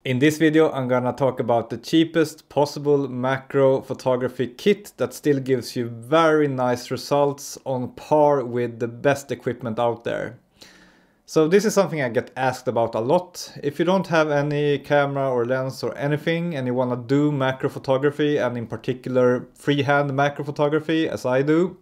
In this video, I'm gonna talk about the cheapest possible macro photography kit that still gives you very nice results on par with the best equipment out there. So this is something I get asked about a lot. If you don't have any camera or lens or anything and you wanna do macro photography, and in particular freehand macro photography as I do,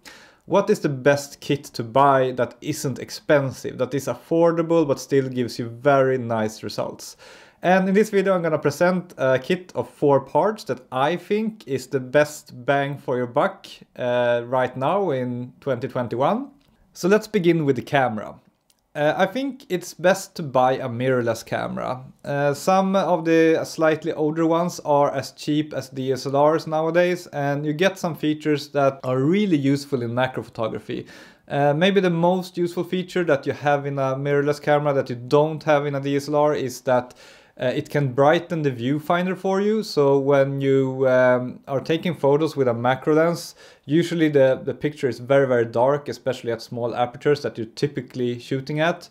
what is the best kit to buy that isn't expensive, that is affordable but still gives you very nice results? And in this video I'm gonna present a kit of 4 parts that I think is the best bang for your buck right now in 2021. So let's begin with the camera. I think it's best to buy a mirrorless camera. Some of the slightly older ones are as cheap as DSLRs nowadays, and you get some features that are really useful in macro photography. Maybe the most useful feature that you have in a mirrorless camera that you don't have in a DSLR is that it can brighten the viewfinder for you. So when you are taking photos with a macro lens, usually the picture is very dark, especially at small apertures that you're typically shooting at.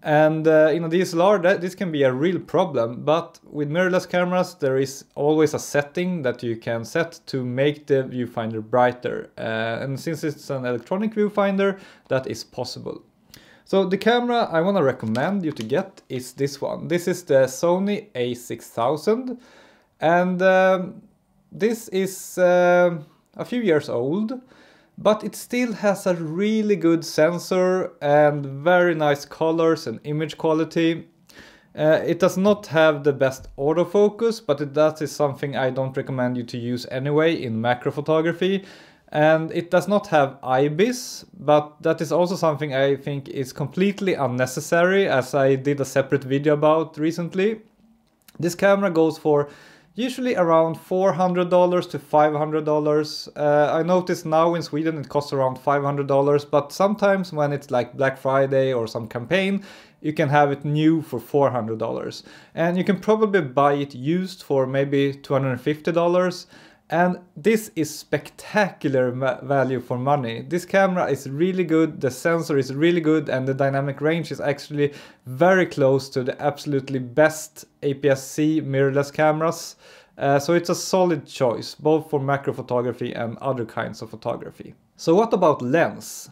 And in a DSLR, this can be a real problem, but with mirrorless cameras there is always a setting that you can set to make the viewfinder brighter. And since it's an electronic viewfinder, that is possible. So the camera I want to recommend you to get is this one. This is the Sony a6000, and this is a few years old, but it still has a really good sensor and very nice colors and image quality. It does not have the best autofocus, but that is something I don't recommend you to use anyway in macro photography. And it does not have IBIS, but that is also something I think is completely unnecessary, as I did a separate video about recently. This camera goes for usually around $400 to $500. I noticed now in Sweden it costs around $500, but sometimes when it's like Black Friday or some campaign, you can have it new for $400. And you can probably buy it used for maybe $250. And this is spectacular value for money. This camera is really good, the sensor is really good, and the dynamic range is actually very close to the absolutely best APS-C mirrorless cameras. So it's a solid choice, both for macro photography and other kinds of photography. So what about lens?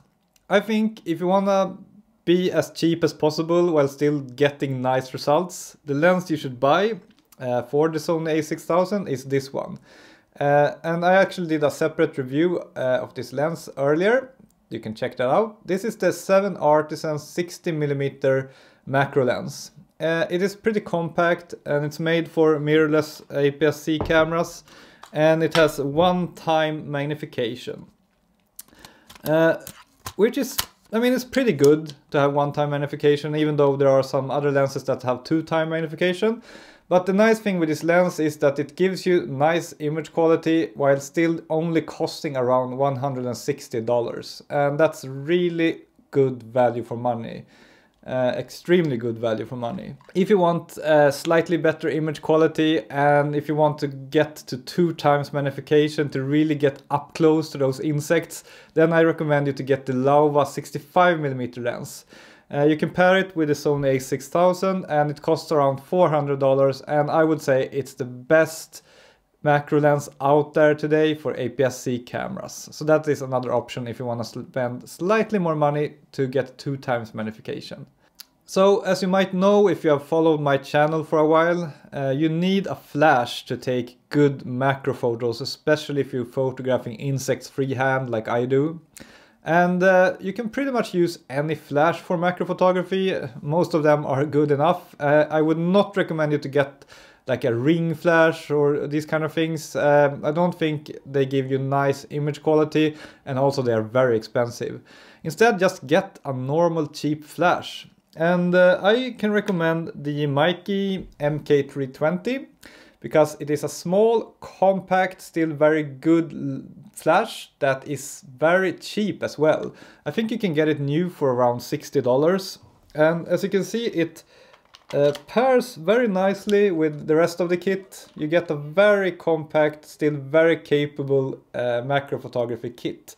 I think if you wanna be as cheap as possible while still getting nice results, the lens you should buy for the Sony a6000 is this one. And I actually did a separate review of this lens earlier. You can check that out. This is the 7 Artisan 60mm macro lens. It is pretty compact and it's made for mirrorless APS-C cameras, and it has one-time magnification. Which is, I mean, it's pretty good to have one-time magnification, even though there are some other lenses that have two-time magnification. But the nice thing with this lens is that it gives you nice image quality while still only costing around $160. And that's really good value for money. Extremely good value for money. If you want slightly better image quality and if you want to get to 2x magnification to really get up close to those insects, then I recommend you to get the Laowa 65mm lens. You can pair it with the Sony a6000 and it costs around $400, and I would say it's the best macro lens out there today for APS-C cameras. So that is another option if you want to spend slightly more money to get 2x magnification. So as you might know if you have followed my channel for a while, you need a flash to take good macro photos, especially if you're photographing insects freehand like I do. And you can pretty much use any flash for macro photography. Most of them are good enough. I would not recommend you to get like a ring flash or these kind of things. I don't think they give you nice image quality, and also they are very expensive. Instead, just get a normal cheap flash. And I can recommend the Micael MK320 because it is a small, compact, still very good flash that is very cheap as well. I think you can get it new for around $60. And as you can see, it pairs very nicely with the rest of the kit. You get a very compact, still very capable macro photography kit.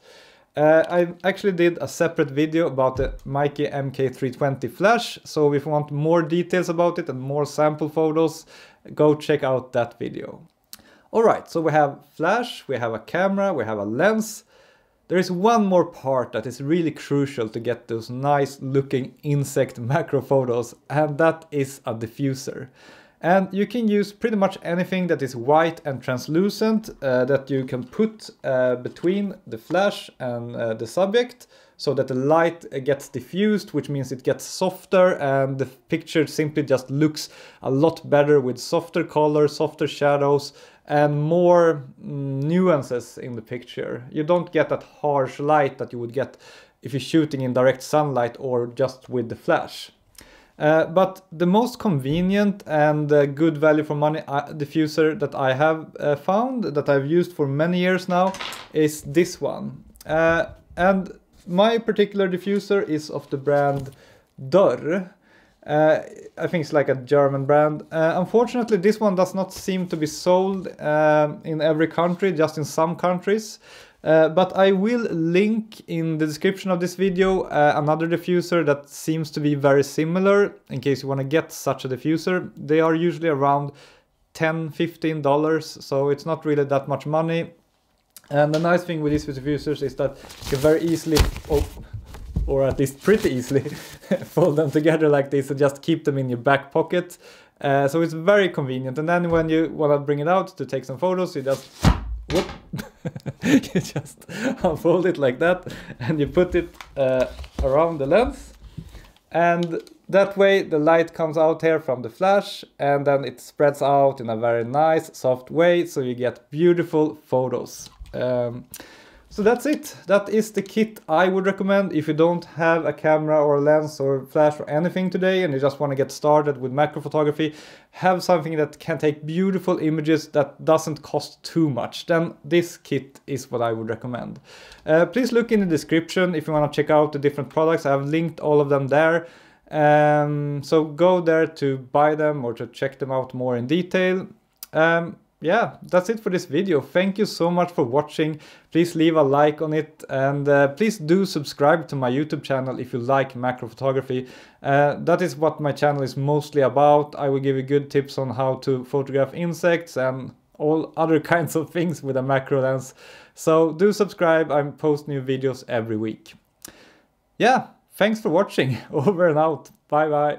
I actually did a separate video about the Micael MK320 flash, so if you want more details about it and more sample photos, go check out that video. Alright, so we have flash, we have a camera, we have a lens. There is one more part that is really crucial to get those nice looking insect macro photos, and that is a diffuser. And you can use pretty much anything that is white and translucent that you can put between the flash and the subject, so that the light gets diffused, which means it gets softer and the picture simply just looks a lot better with softer colors, softer shadows, and more nuances in the picture. You don't get that harsh light that you would get if you're shooting in direct sunlight or just with the flash. But the most convenient and good value for money diffuser that I have found, that I've used for many years now, is this one. And my particular diffuser is of the brand Dörr. I think it's like a German brand. Unfortunately, this one does not seem to be sold in every country, just in some countries. But I will link in the description of this video another diffuser that seems to be very similar, in case you want to get such a diffuser. They are usually around $10–15, so it's not really that much money. And the nice thing with these diffusers is that you can very easily, or at least pretty easily, fold them together like this and just keep them in your back pocket. So it's very convenient. And then when you want to bring it out to take some photos, you just whoop, you just unfold it like that, and you put it around the lens, and that way the light comes out here from the flash, and then it spreads out in a very nice soft way, so you get beautiful photos. So that's it. That is the kit I would recommend if you don't have a camera or a lens or flash or anything today and you just want to get started with macro photography. Have something that can take beautiful images that doesn't cost too much. Then this kit is what I would recommend. Please look in the description if you want to check out the different products. I have linked all of them there. So go there to buy them or to check them out more in detail. Yeah, that's it for this video. Thank you so much for watching. Please leave a like on it, and please do subscribe to my YouTube channel if you like macro photography. That is what my channel is mostly about. I will give you good tips on how to photograph insects and all other kinds of things with a macro lens. So do subscribe. I post new videos every week. Yeah, thanks for watching. Over and out. Bye bye.